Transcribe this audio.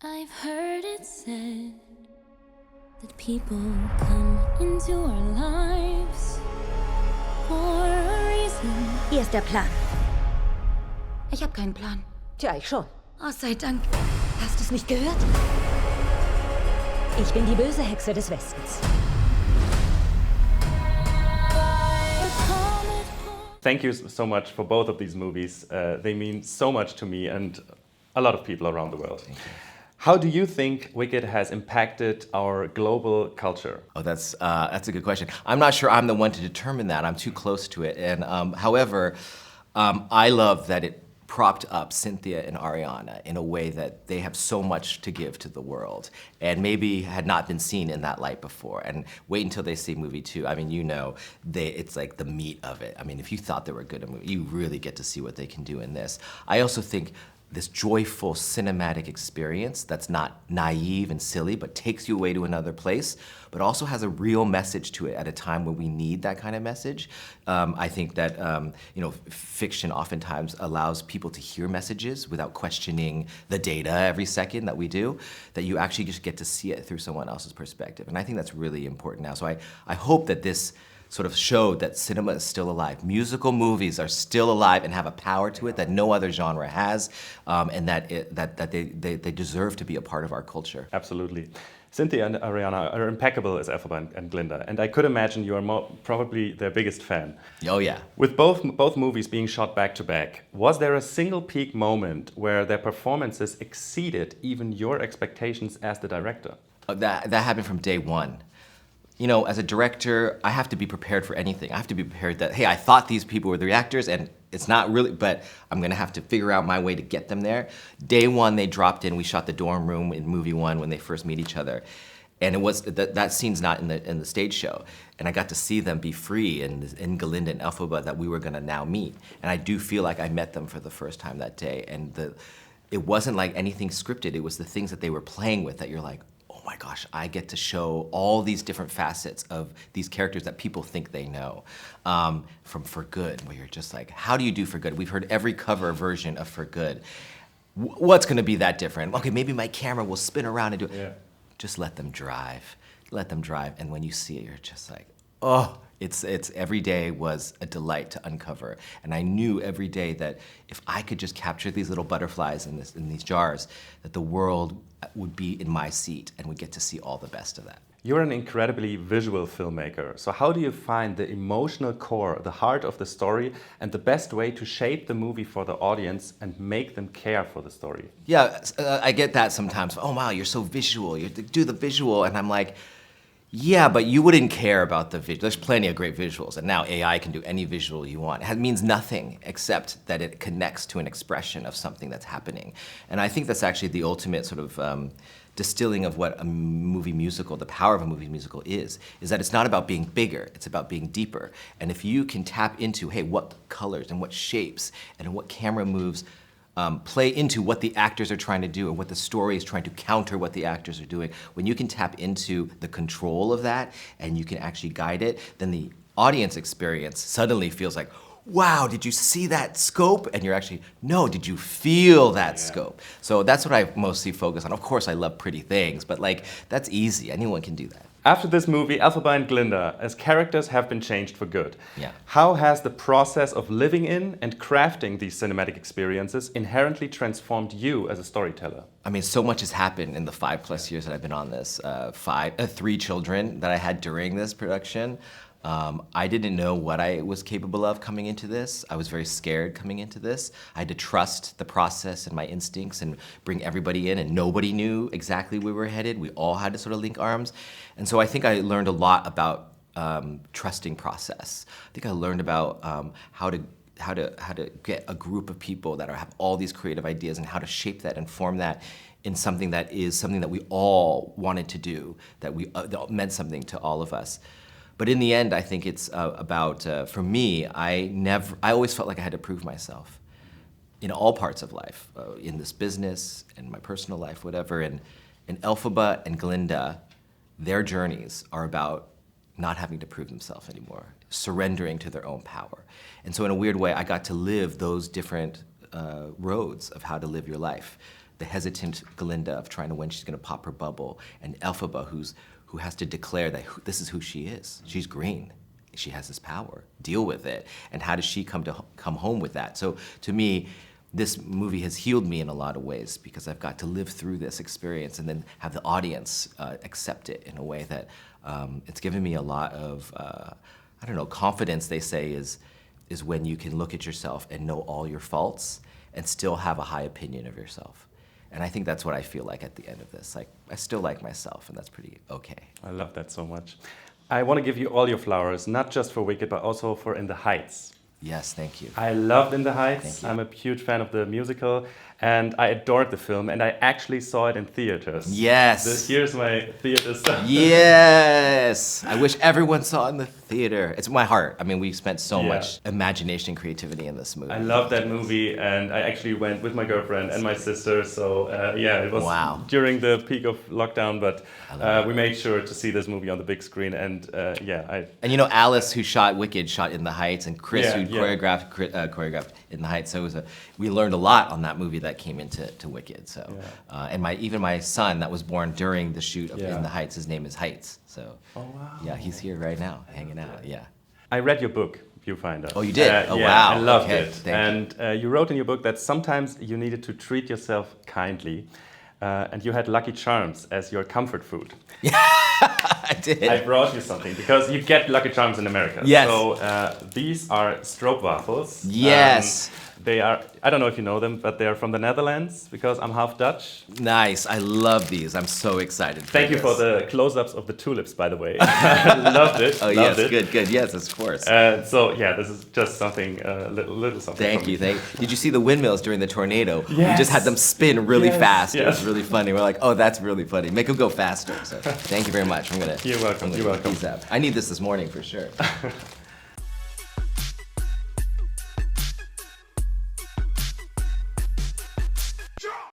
I've heard it said that people come into our lives for a reason. Hier ist der Plan. Ich habe keinen Plan. Tja, ich schon. Oh, sei Dank. Hast du es nicht gehört? Ich bin die böse Hexe des Westens. Thank you so much for both of these movies. They mean so much to me and a lot of people around the world. How do you think Wicked has impacted our global culture? Oh, that's a good question. I'm not sure I'm the one to determine that. I'm too close to it. And however, I love that it propped up Cynthia and Ariana in a way that they have so much to give to the world and maybe had not been seen in that light before. And wait until they see movie 2. I mean, you know, it's like the meat of it. I mean, if you thought they were good at a movie, you really get to see what they can do in this. I also think this joyful cinematic experience that's not naive and silly, but takes you away to another place, but also has a real message to it at a time when we need that kind of message. I think that fiction oftentimes allows people to hear messages without questioning the data every second that we do, that you actually just get to see it through someone else's perspective. And I think that's really important now. So I hope that this sort of showed that cinema is still alive. Musical movies are still alive and have a power to it that no other genre has, and that they deserve to be a part of our culture. Absolutely. Cynthia and Ariana are impeccable as Elphaba and Glinda, and I could imagine you are probably their biggest fan. Oh yeah. With both movies being shot back to back, was there a single peak moment where their performances exceeded even your expectations as the director? That happened from day one. You know, as a director, I have to be prepared for anything. I have to be prepared that, hey, I thought these people were the actors and it's not really, but I'm gonna have to figure out my way to get them there. Day one, they dropped in, we shot the dorm room in movie 1 when they first meet each other. And it was, that scene's not in the stage show. And I got to see them be free in Glinda and Elphaba that we were gonna now meet. And I do feel like I met them for the first time that day. And it wasn't like anything scripted, it was the things that they were playing with that you're like, oh my gosh, I get to show all these different facets of these characters that people think they know. From For Good, where you're just like, how do you do For Good? We've heard every cover version of For Good. What's gonna be that different? Okay, maybe my camera will spin around and do it. Yeah. Just let them drive. Let them drive. And when you see it, you're just like, oh, it's every day was a delight to uncover. And I knew every day that if I could just capture these little butterflies in these jars, that the world would be in my seat and would get to see all the best of that. You're an incredibly visual filmmaker. So how do you find the emotional core, the heart of the story, and the best way to shape the movie for the audience and make them care for the story? Yeah, I get that sometimes. Oh wow, you're so visual. You do the visual, and I'm like, yeah, but you wouldn't care about the visual. There's plenty of great visuals, and now AI can do any visual you want. It means nothing except that it connects to an expression of something that's happening. And I think that's actually the ultimate sort of distilling of what a movie musical, the power of a movie musical is that it's not about being bigger, it's about being deeper. And if you can tap into, hey, what colors and what shapes and what camera moves play into what the actors are trying to do and what the story is trying to counter what the actors are doing. When you can tap into the control of that and you can actually guide it, then the audience experience suddenly feels like, wow, did you see that scope? And you're actually, no, did you feel that scope? So that's what I mostly focus on. Of course, I love pretty things, but like, that's easy. Anyone can do that. After this movie, Elphaba and Glinda, as characters, have been changed for good. Yeah. How has the process of living in and crafting these cinematic experiences inherently transformed you as a storyteller? I mean, so much has happened in the 5+ years that I've been on this. 3 children that I had during this production. I didn't know what I was capable of coming into this. I was very scared coming into this. I had to trust the process and my instincts and bring everybody in, and nobody knew exactly where we were headed. We all had to sort of link arms. And so I think I learned a lot about trusting process. I think I learned about how to get a group of people that have all these creative ideas and how to shape that and form that in something that we all wanted to do, that meant something to all of us. But in the end, I think it's about, for me, I always felt like I had to prove myself in all parts of life, in this business, in my personal life, whatever. And Elphaba and Glinda, their journeys are about not having to prove themselves anymore, surrendering to their own power. And so in a weird way, I got to live those different roads of how to live your life. the hesitant Glinda of trying to when she's gonna pop her bubble, and Elphaba who has to declare that this is who she is. She's green. She has this power. Deal with it. And how does she come home with that? So to me, this movie has healed me in a lot of ways because I've got to live through this experience and then have the audience accept it in a way that it's given me a lot of, I don't know, confidence, they say, is when you can look at yourself and know all your faults and still have a high opinion of yourself. And I think that's what I feel like at the end of this. Like, I still like myself, and that's pretty okay. I love that so much. I want to give you all your flowers, not just for Wicked, but also for In the Heights. Yes, thank you. I loved In the Heights. Thank you. I'm a huge fan of the musical, and I adored the film, and I actually saw it in theaters. Yes. Here's my theater stuff. Yes! I wish everyone saw it in the theater. It's my heart. I mean, we spent so Yeah. much imagination and creativity in this movie. I love that movie, and I actually went with my girlfriend and my sister, so yeah, it was Wow. during the peak of lockdown, but we made sure to see this movie on the big screen, and yeah, And you know, Alice, who shot Wicked, shot In the Heights, and Chris, Yeah, who yeah. choreographed In the Heights. So it was we learned a lot on that movie that came into Wicked. So, and even my son that was born during the shoot of Yeah. In the Heights, his name is Heights. So, Oh, wow. yeah, he's here right now, hanging out. Yeah. I read your book, VIEWFINDER. Oh, you did? Oh, yeah, wow. I loved Okay, it. thank you. And you wrote in your book that sometimes you needed to treat yourself kindly, and you had Lucky Charms as your comfort food. I did. I brought you something because you get Lucky Charms in America. Yes. So these are stroop waffles. Yes. They are, I don't know if you know them, but they are from the Netherlands because I'm half Dutch. Nice. I love these. I'm so excited. Thank you for the close-ups of the tulips, by the way. Loved it. Oh, loved yes. it. Good. Yes, of course. So yeah, this is just something, little something. Thank from you. me. Did you see the windmills during the tornado? We Yes. just had them spin really Yes, fast. It yes. was really funny. We're like, oh, that's really funny. Make them go faster. So thank you very much. You're welcome. You're welcome. I need this morning for sure.